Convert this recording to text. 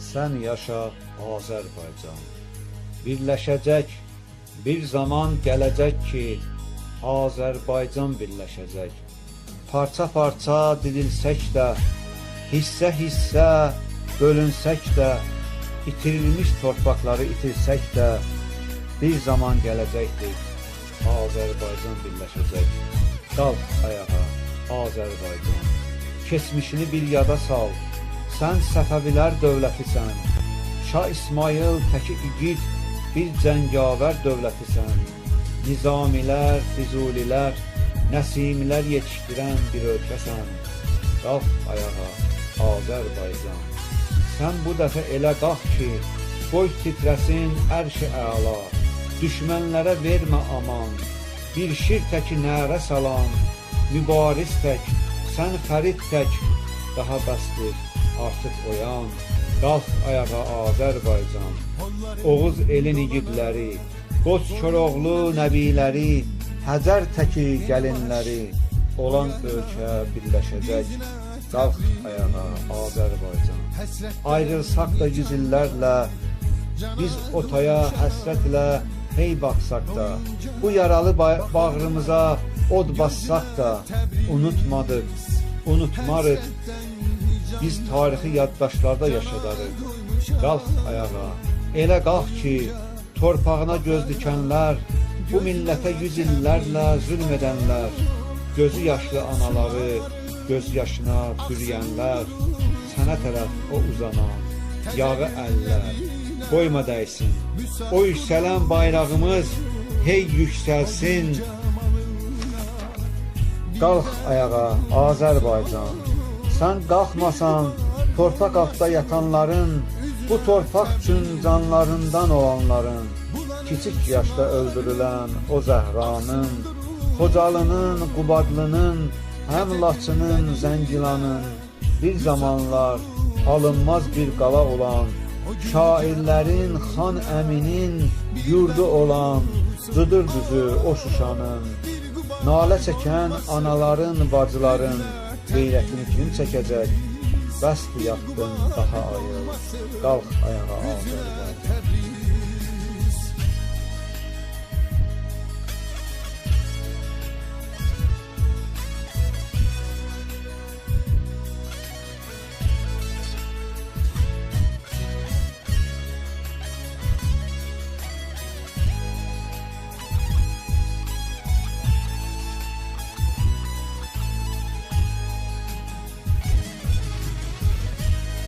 Sən yaşa Azərbaycan. Birləşəcək, bir zaman gələcək ki, Azərbaycan birləşəcək. Parça-parça didilsək də, hissə-hissə bölünsək də, itirilmiş torpaqları itirsək də, bir zaman gələcəkdir, Azərbaycan birləşəcək. Qalx ayağa, Azərbaycan. Keçmişini bir yada sal, sən Səfəvilər dövlətisən. Şah İsmayıl təki igid, bir cəngavər dövlətisən. Nizamilər, Füzulilər, Nəsimlər yetişdirən bir ölkəsən. Qalx ayağa, Azərbaycan. Sən bu dəfə elə qalx ki, qoy titrəsin ərş-i əla. Düşmənlərə vermə aman, bir şir təki nərə salan. Mübariz tək, sən Fərid tək, daha bəsdir, artıq oyan. Qalx ayağa Azərbaycan. Oğuz elin igidləri, Qoç Koroğlu nəbiləri, Həcər təki gəlinləri, olan ölkə birləşəcək. Qalx ayağa Azərbaycan. Ayrılsaq da 100 illərlə, biz otaya həsrətlə hey baxsaq da, bu yaralı bağrımıza od bassaq da, unutmadıq, unutmarıq, biz tarixi yaddaşlarda yaşadarıq. Qalx ayağa, elə qalx ki, torpağına göz dikənlər, bu millətə 100 illərlə zülm edənlər, gözü yaşlı anaları, göz yaşına bürüyənlər, sənə tərəf o uzanan, yağı əllər, qoyma dəysin. O yüksələn bayrağımız hey yüksəlsin. Qalx ayağa Azərbaycan. Sən qalxmasan, torpaq altda yatanların, bu torpaq üçün canlarından olanların, kiçik yaşda öldürülən o Zəhranın, Xocalının, Qubadlının, həm Laçının, Zəngilanın, bir zamanlar alınmaz bir qala olan, şairlərin, Xan Əminin yurdu olan, Cıdır düzü o Şuşanın, nalə çəkən anaların, bacıların qeyrətini kim çəkəcək? Bəsdir yatdın daha ayıl, qalx ayağa Azərbaycan.